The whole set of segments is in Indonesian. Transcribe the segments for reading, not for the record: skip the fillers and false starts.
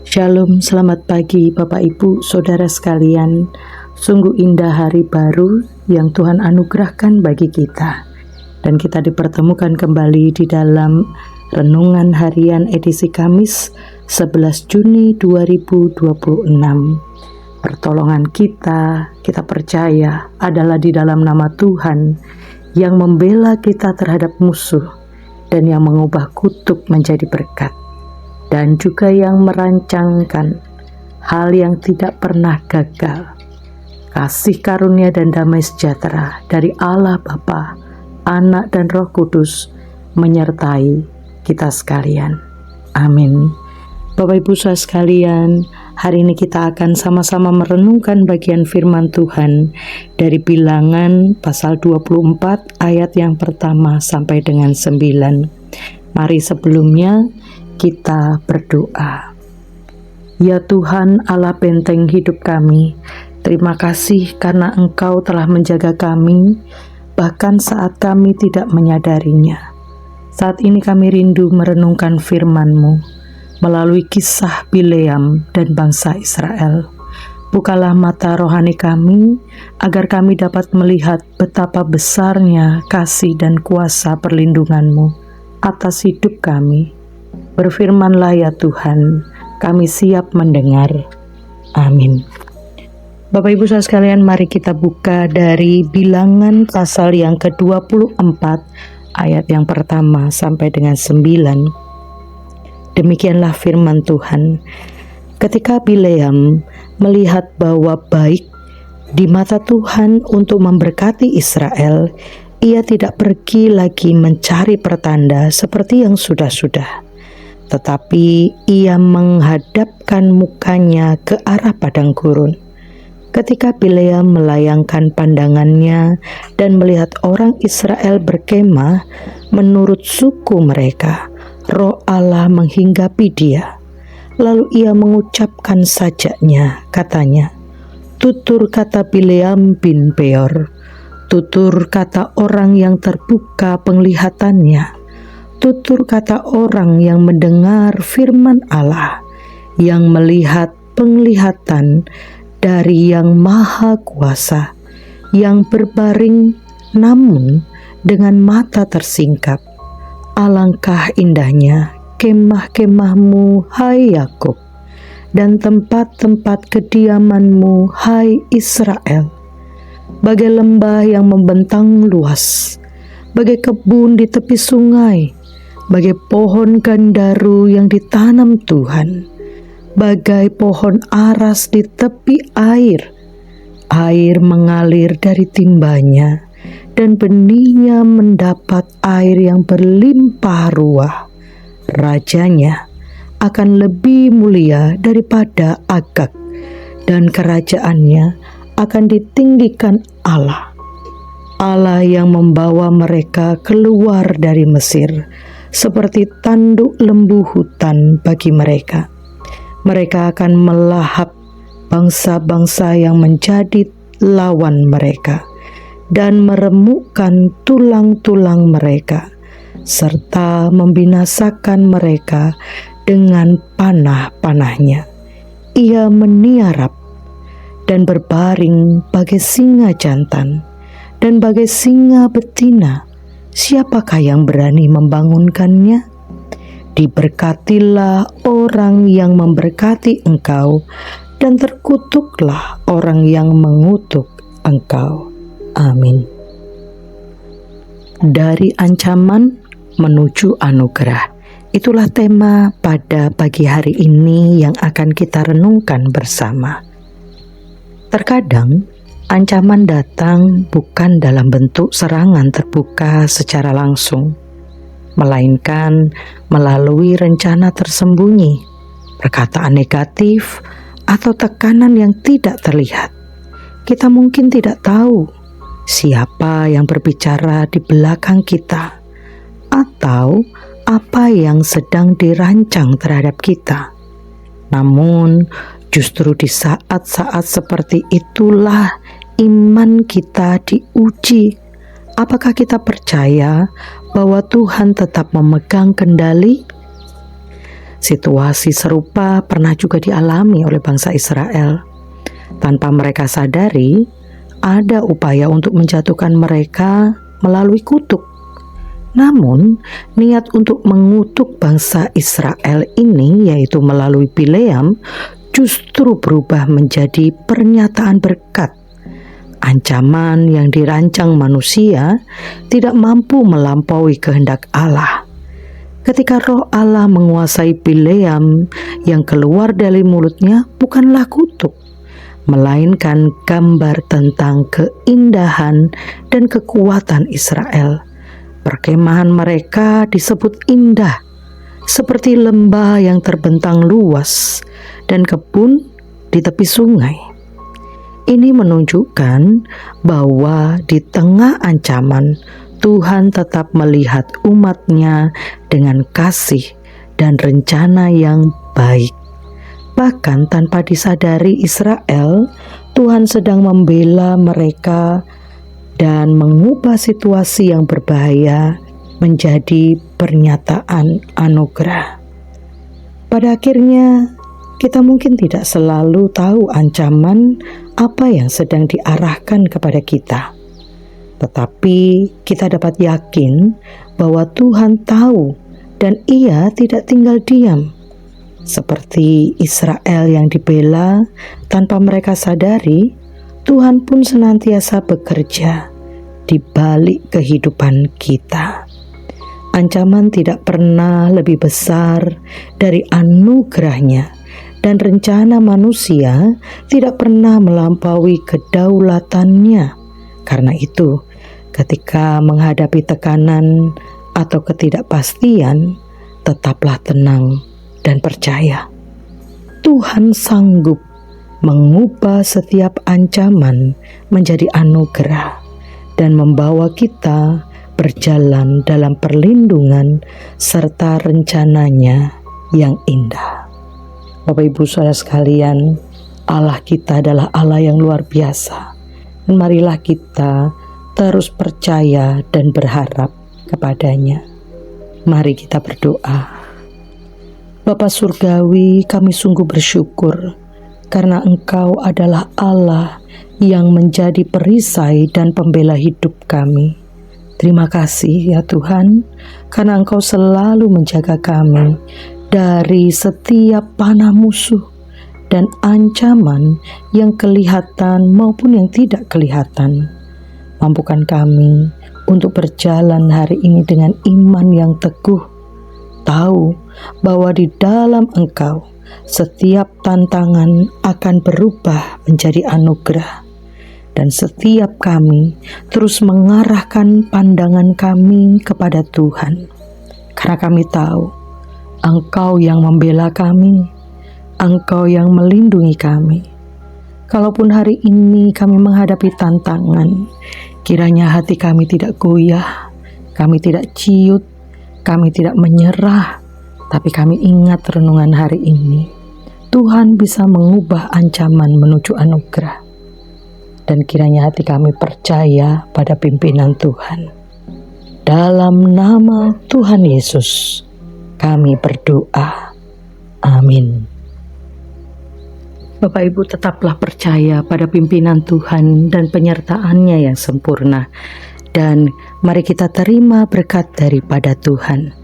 Shalom, selamat pagi Bapak Ibu, Saudara sekalian. Sungguh indah hari baru yang Tuhan anugerahkan bagi kita. Dan kita dipertemukan kembali di dalam Renungan Harian edisi Kamis 11 Juni 2026. Pertolongan kita percaya adalah di dalam nama Tuhan yang membela kita terhadap musuh dan yang mengubah kutuk menjadi berkat. Dan juga yang merancangkan hal yang tidak pernah gagal. Kasih karunia dan damai sejahtera dari Allah Bapa, Anak dan Roh Kudus menyertai kita sekalian. Amin. Bapak Ibu Saudara sekalian, hari ini kita akan sama-sama merenungkan bagian firman Tuhan dari Bilangan pasal 24 ayat yang pertama sampai dengan 9. Mari sebelumnya kita berdoa. Ya Tuhan Allah benteng hidup kami, terima kasih karena Engkau telah menjaga kami, bahkan saat kami tidak menyadarinya. Saat ini kami rindu merenungkan firman-Mu, melalui kisah Bileam dan bangsa Israel. Bukalah mata rohani kami, agar kami dapat melihat betapa besarnya kasih dan kuasa perlindungan-Mu atas hidup kami. Berfirmanlah ya Tuhan, kami siap mendengar. Amin. Bapak Ibu Saudara sekalian, mari kita buka dari Bilangan pasal yang ke-24 ayat yang pertama sampai dengan 9. Demikianlah firman Tuhan. Ketika Bileam melihat bahwa baik di mata Tuhan untuk memberkati Israel, ia tidak pergi lagi mencari pertanda seperti yang sudah-sudah. Tetapi ia menghadapkan mukanya ke arah padang gurun. Ketika Bileam melayangkan pandangannya dan melihat orang Israel berkemah menurut suku mereka, Roh Allah menghinggapi dia. Lalu ia mengucapkan sajaknya, katanya, "Tutur kata Bileam bin Beor, tutur kata orang yang terbuka penglihatannya, tutur kata orang yang mendengar firman Allah, yang melihat penglihatan dari Yang Maha Kuasa, yang berbaring namun dengan mata tersingkap. Alangkah indahnya kemah-kemahmu, hai Yakub, dan tempat-tempat kediamanmu, hai Israel. Bagai lembah yang membentang luas, bagai kebun di tepi sungai, bagai pohon gandaru yang ditanam Tuhan, bagai pohon aras di tepi air. Air mengalir dari timbanya, dan benihnya mendapat air yang berlimpah ruah. Rajanya akan lebih mulia daripada Agag, dan kerajaannya akan ditinggikan Allah. Allah yang membawa mereka keluar dari Mesir, seperti tanduk lembu hutan bagi mereka. Mereka akan melahap bangsa-bangsa yang menjadi lawan mereka dan meremukkan tulang-tulang mereka, serta membinasakan mereka dengan panah-panahnya. Ia meniarap dan berbaring bagai singa jantan dan bagai singa betina. Siapakah yang berani membangunkannya? Diberkatilah orang yang memberkati engkau, dan terkutuklah orang yang mengutuk engkau. Amin. Dari ancaman menuju anugerah. Itulah tema pada pagi hari ini yang akan kita renungkan bersama. Terkadang ancaman datang bukan dalam bentuk serangan terbuka secara langsung, melainkan melalui rencana tersembunyi, perkataan negatif, atau tekanan yang tidak terlihat. Kita mungkin tidak tahu siapa yang berbicara di belakang kita, atau apa yang sedang dirancang terhadap kita. Namun, justru di saat-saat seperti itulah iman kita diuji. Apakah kita percaya bahwa Tuhan tetap memegang kendali? Situasi serupa pernah juga dialami oleh bangsa Israel. Tanpa mereka sadari, ada upaya untuk menjatuhkan mereka melalui kutuk. Namun, niat untuk mengutuk bangsa Israel ini, yaitu melalui Bileam, justru berubah menjadi pernyataan berkat. Ancaman yang dirancang manusia tidak mampu melampaui kehendak Allah. Ketika roh Allah menguasai Bileam, yang keluar dari mulutnya bukanlah kutuk, melainkan gambar tentang keindahan dan kekuatan Israel. Perkemahan mereka disebut indah, seperti lembah yang terbentang luas dan kebun di tepi sungai. Ini menunjukkan bahwa di tengah ancaman, Tuhan tetap melihat umat-Nya dengan kasih dan rencana yang baik. Bahkan tanpa disadari Israel, Tuhan sedang membela mereka dan mengubah situasi yang berbahaya menjadi pernyataan anugerah. Pada akhirnya, kita mungkin tidak selalu tahu ancaman apa yang sedang diarahkan kepada kita. Tetapi kita dapat yakin bahwa Tuhan tahu dan Ia tidak tinggal diam. Seperti Israel yang dibela tanpa mereka sadari, Tuhan pun senantiasa bekerja di balik kehidupan kita. Ancaman tidak pernah lebih besar dari anugerah-Nya, dan rencana manusia tidak pernah melampaui kedaulatan-Nya. Karena itu, ketika menghadapi tekanan atau ketidakpastian, tetaplah tenang dan percaya. Tuhan sanggup mengubah setiap ancaman menjadi anugerah dan membawa kita berjalan dalam perlindungan serta rencananya yang indah. Bapak Ibu Saudara sekalian, Allah kita adalah Allah yang luar biasa. Dan marilah kita terus percaya dan berharap kepadanya. Mari kita berdoa. Bapa Surgawi, kami sungguh bersyukur karena Engkau adalah Allah yang menjadi perisai dan pembela hidup kami. Terima kasih ya Tuhan, karena Engkau selalu menjaga kami dari setiap panah musuh dan ancaman yang kelihatan maupun yang tidak kelihatan. Mampukan kami untuk berjalan hari ini dengan iman yang teguh, tahu bahwa di dalam Engkau setiap tantangan akan berubah menjadi anugerah, dan setiap kami terus mengarahkan pandangan kami kepada Tuhan, karena kami tahu Engkau yang membela kami, Engkau yang melindungi kami. Kalaupun hari ini kami menghadapi tantangan, kiranya hati kami tidak goyah, kami tidak ciut, kami tidak menyerah, tapi kami ingat renungan hari ini. Tuhan bisa mengubah ancaman menuju anugerah. Dan kiranya hati kami percaya pada pimpinan Tuhan. Dalam nama Tuhan Yesus, kami berdoa. Amin. Bapak Ibu tetaplah percaya pada pimpinan Tuhan dan penyertaan-Nya yang sempurna. Dan mari kita terima berkat daripada Tuhan.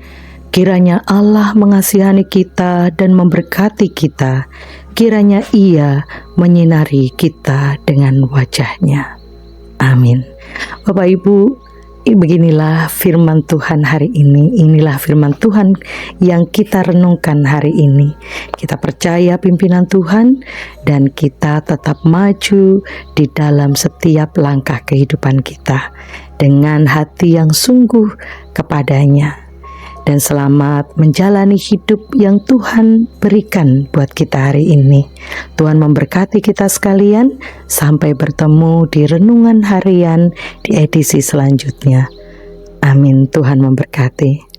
Kiranya Allah mengasihani kita dan memberkati kita. Kiranya Ia menyinari kita dengan wajah-Nya. Amin. Bapak Ibu, beginilah firman Tuhan hari ini. Inilah firman Tuhan yang kita renungkan hari ini. Kita percaya pimpinan Tuhan dan kita tetap maju di dalam setiap langkah kehidupan kita dengan hati yang sungguh kepadanya. Dan selamat menjalani hidup yang Tuhan berikan buat kita hari ini. Tuhan memberkati kita sekalian. Sampai bertemu di renungan harian di edisi selanjutnya. Amin. Tuhan memberkati.